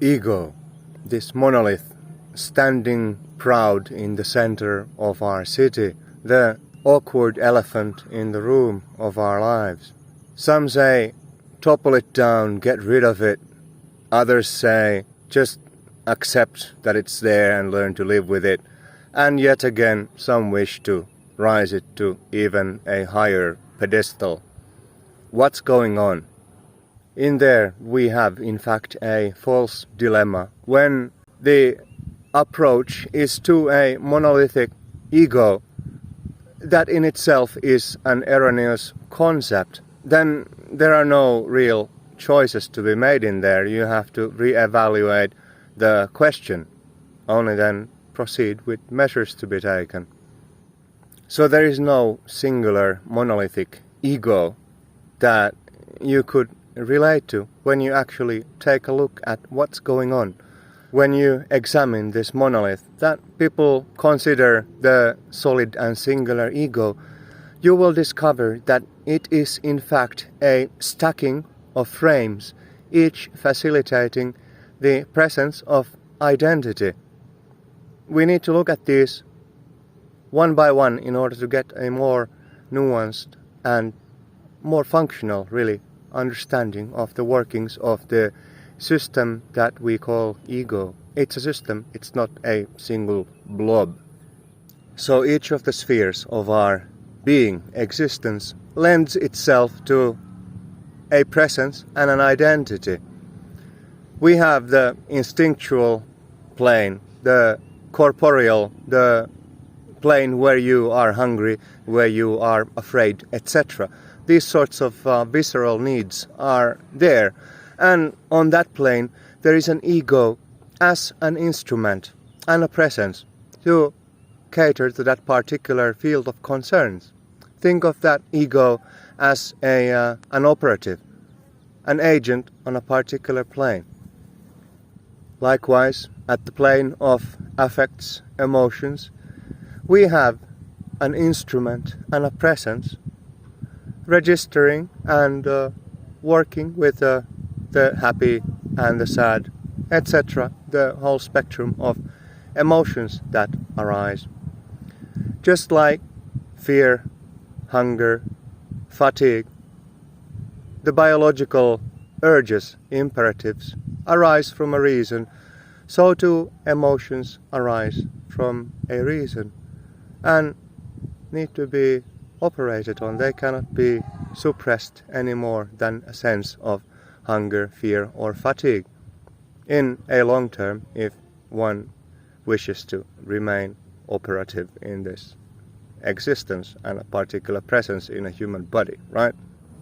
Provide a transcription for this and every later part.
ego, this monolith, standing proud in the center of our city, the awkward elephant in the room of our lives. Some say, topple it down, get rid of it. Others say, just accept that it's there and learn to live with it. And yet again, some wish to rise it to even a higher pedestal. What's going on? In there we have in fact a false dilemma. When the approach is to a monolithic ego, that in itself is an erroneous concept, then there are no real choices to be made in there. You have to re-evaluate the question, only then proceed with measures to be taken. So there is no singular monolithic ego that you could relate to when you actually take a look at what's going on. When you examine this monolith that people consider the solid and singular ego, you will discover that it is in fact a stacking of frames, each facilitating the presence of identity. We need to look at these one by one in order to get a more nuanced and more functional, really, understanding of the workings of the system that we call ego. It's a system, it's not a single blob. So each of the spheres of our being, existence, lends itself to a presence and an identity. We have the instinctual plane, the corporeal, the plane where you are hungry, where you are afraid, etc. These sorts of visceral needs are there. And on that plane there is an ego as an instrument and a presence to cater to that particular field of concerns. Think of that ego as an operative, an agent on a particular plane. Likewise, at the plane of affects, emotions, we have an instrument and a presence registering and working with the happy and the sad, etc., the whole spectrum of emotions that arise. Just like fear, hunger, fatigue, the biological urges, imperatives, arise from a reason, so too emotions arise from a reason and need to be operated on. They cannot be suppressed any more than a sense of hunger, fear or fatigue in a long term if one wishes to remain operative in this existence and a particular presence in a human body, right?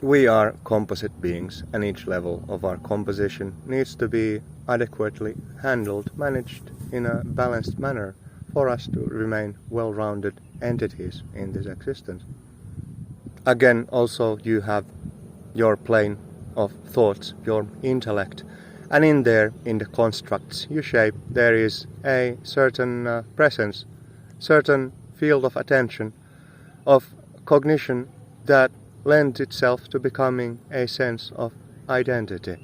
We are composite beings and each level of our composition needs to be adequately handled, managed in a balanced manner for us to remain well-rounded entities in this existence. Again, also you have your plane of thoughts, your intellect, and in there, in the constructs you shape, there is a certain presence, certain field of attention, of cognition that lends itself to becoming a sense of identity.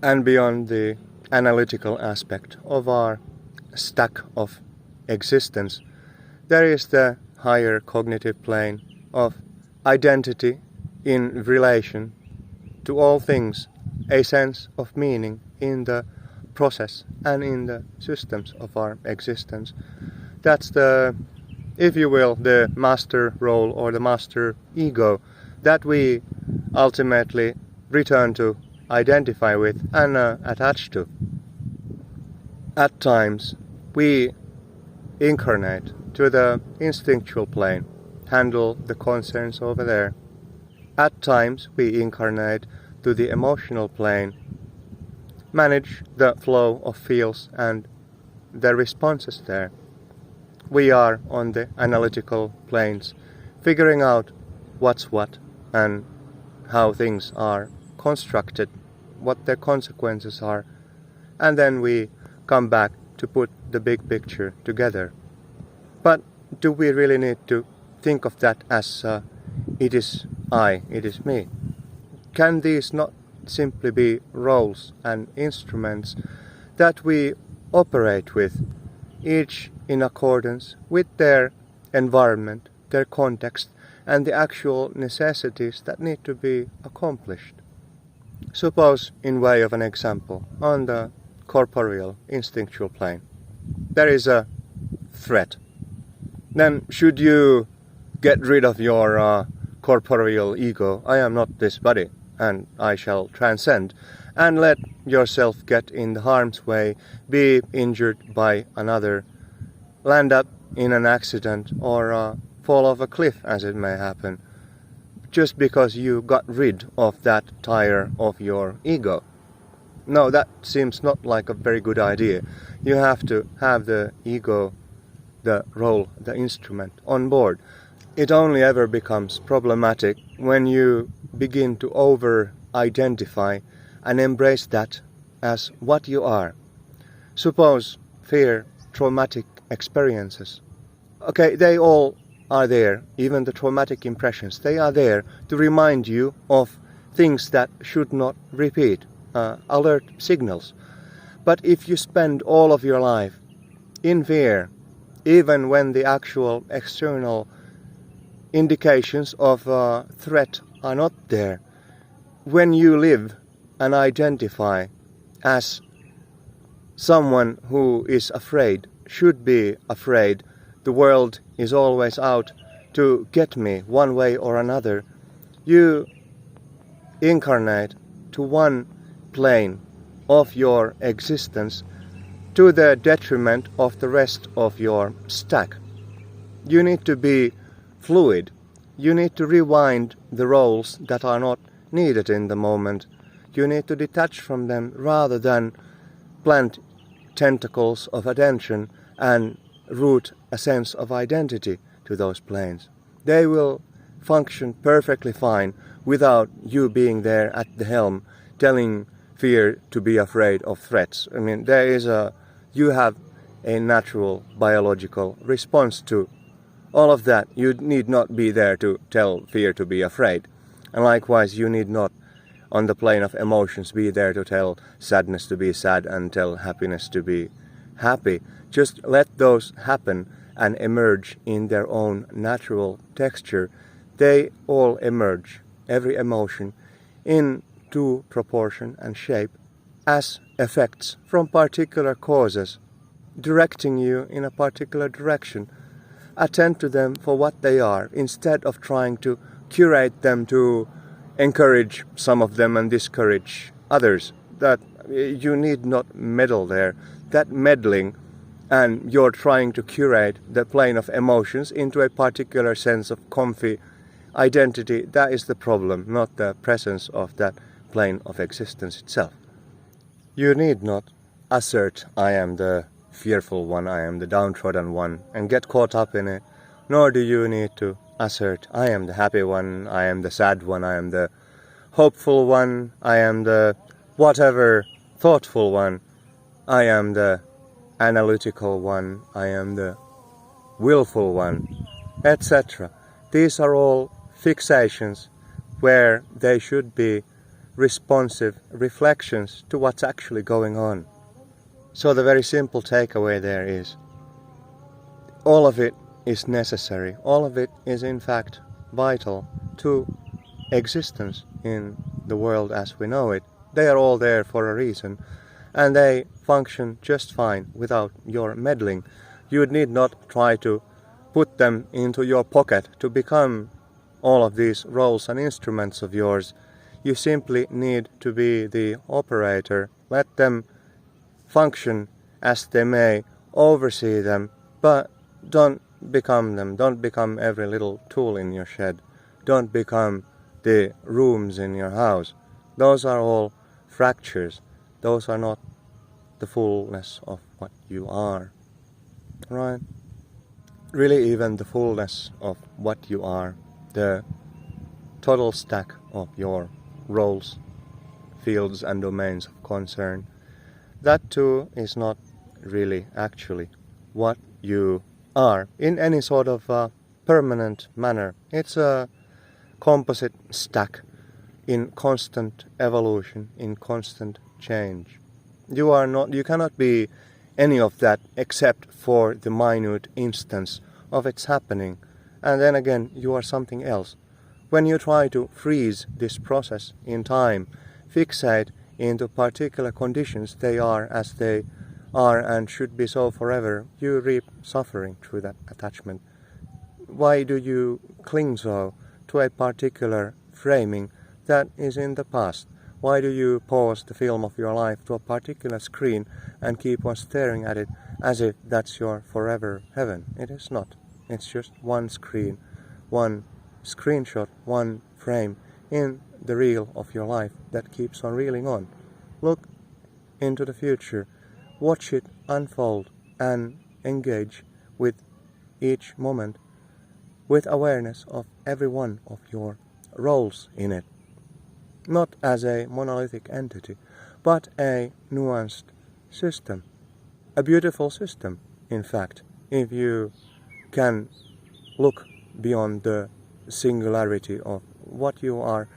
And beyond the analytical aspect of our stack of existence, there is the higher cognitive plane of identity in relation to all things, a sense of meaning in the process and in the systems of our existence. That's the, if you will, the master role or the master ego that we ultimately return to, identify with and attach to. At times we incarnate to the instinctual plane, handle the concerns over there. At times we incarnate to the emotional plane, manage the flow of feels and the responses there. We are on the analytical planes, figuring out what's what and how things are constructed, what their consequences are, and then we come back to put the big picture together. But do we really need to think of that as it is I, it is me? Can these not simply be roles and instruments that we operate with, each in accordance with their environment, their context, and the actual necessities that need to be accomplished. Suppose, in way of an example, on the corporeal, instinctual plane, there is a threat. Then should you get rid of your corporeal ego, I am not this body, and I shall transcend, and let yourself get in the harm's way, be injured by another, land up in an accident, or fall off a cliff, as it may happen, just because you got rid of that tire of your ego. No, that seems not like a very good idea. You have to have the ego, the role, the instrument on board. It only ever becomes problematic when you begin to over-identify and embrace that as what you are. Suppose fear, traumatic experiences. Okay, they all are there, even the traumatic impressions. They are there to remind you of things that should not repeat, alert signals. But if you spend all of your life in fear, even when the actual external indications of threat are not there, when you live and identify as someone who is afraid, should be afraid, the world is always out to get me one way or another, you incarnate to one plane of your existence to the detriment of the rest of your stack. You need to be fluid. You need to rewind the roles that are not needed in the moment. You need to detach from them rather than plant tentacles of attention and root a sense of identity to those planes. They will function perfectly fine without you being there at the helm telling fear to be afraid of threats. I mean, you have a natural biological response to all of that. You need not be there to tell fear to be afraid. And likewise, you need not, on the plane of emotions, be there to tell sadness to be sad and tell happiness to be happy. Just let those happen and emerge in their own natural texture. They all emerge, every emotion, in due proportion and shape, as effects from particular causes, directing you in a particular direction. Attend to them for what they are, instead of trying to curate them to encourage some of them and discourage others. That you need not meddle there. That meddling, and you're trying to curate the plane of emotions into a particular sense of comfy identity, that is the problem, not the presence of that plane of existence itself. You need not assert, I am the fearful one, I am the downtrodden one, and get caught up in it, nor do you need to assert, I am the happy one, I am the sad one, I am the hopeful one, I am the whatever thoughtful one, I am the analytical one, I am the willful one, etc. These are all fixations where they should be responsive reflections to what's actually going on. So the very simple takeaway there is, all of it is necessary, all of it is in fact vital to existence in the world as we know it. They are all there for a reason, and they function just fine without your meddling. You need not try to put them into your pocket to become all of these roles and instruments of yours. You simply need to be the operator. Let them function as they may, oversee them, but don't become them. Don't become every little tool in your shed. Don't become the rooms in your house. Those are all fractures. Those are not the fullness of what you are. Right? Really, even the fullness of what you are, the total stack of your roles, fields and domains of concern, that too is not really actually what you are in any sort of permanent manner. It's a composite stack in constant evolution, in constant change. You cannot be any of that except for the minute instance of its happening, and then again you are something else. When you try to freeze this process in time, fixate into particular conditions, they are as they are and should be so forever, you reap suffering through that attachment. Why do you cling so to a particular framing that is in the past? Why do you pause the film of your life to a particular screen and keep on staring at it as if that's your forever heaven? It is not. It's just one screen, one screenshot, one frame in the reel of your life that keeps on reeling on. Look into the future, watch it unfold, and engage with each moment with awareness of every one of your roles in it. Not as a monolithic entity, but a nuanced system. A beautiful system, in fact, if you can look beyond the singularity of what you are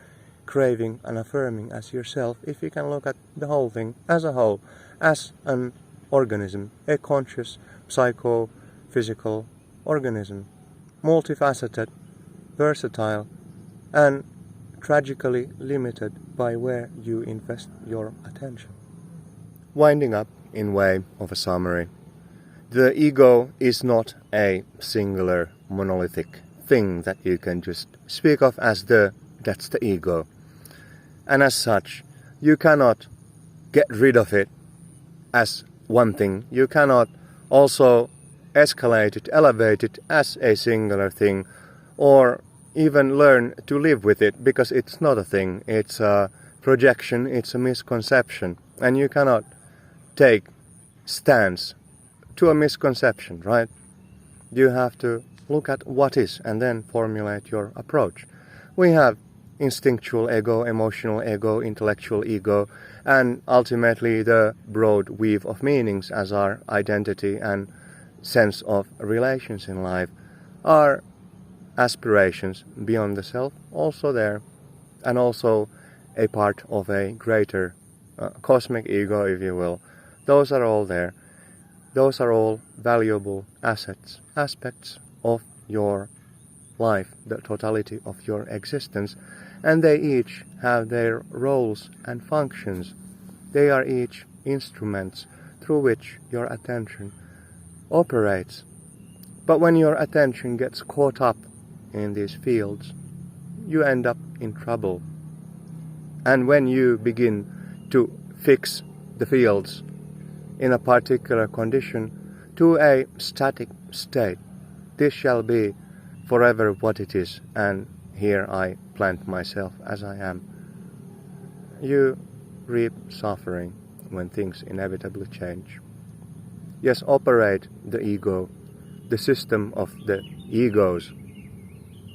craving and affirming as yourself, if you can look at the whole thing as a whole, as an organism, a conscious, psycho-physical organism, multifaceted, versatile, and tragically limited by where you invest your attention. Winding up in way of a summary, the ego is not a singular monolithic thing that you can just speak of as that's the ego. And as such, you cannot get rid of it as one thing. You cannot also escalate it, elevate it as a singular thing, or even learn to live with it, because it's not a thing. It's a projection, it's a misconception, and you cannot take stance to a misconception, right? You have to look at what is and then formulate your approach. We have instinctual ego, emotional ego, intellectual ego, and ultimately the broad weave of meanings as our identity and sense of relations in life. Our aspirations beyond the self also there, and also a part of a greater cosmic ego, if you will. Those are all there. Those are all valuable aspects of your life, the totality of your existence, and they each have their roles and functions. They are each instruments through which your attention operates. But when your attention gets caught up in these fields, you end up in trouble. And when you begin to fix the fields in a particular condition to a static state, this shall be forever what it is, and here I plant myself as I am. You reap suffering when things inevitably change. Yes, operate the ego, the system of the egos,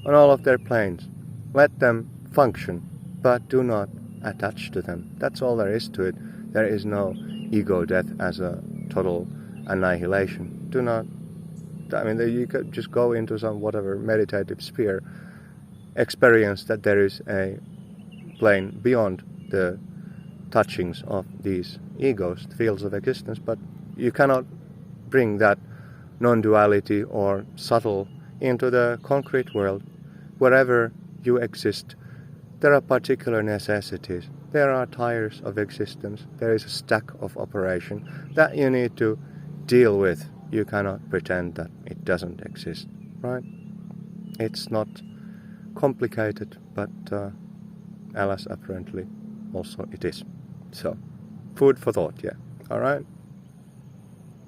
on all of their planes. Let them function, but do not attach to them. That's all there is to it. There is no ego death as a total annihilation. You could just go into some whatever meditative sphere, experience that there is a plane beyond the touchings of these egos, the fields of existence, but you cannot bring that non-duality or subtle into the concrete world. Wherever you exist, there are particular necessities. There are tires of existence. There is a stack of operation that you need to deal with. You cannot pretend that it doesn't exist, right? It's not complicated, but alas, apparently also it is. So, food for thought, yeah. All right?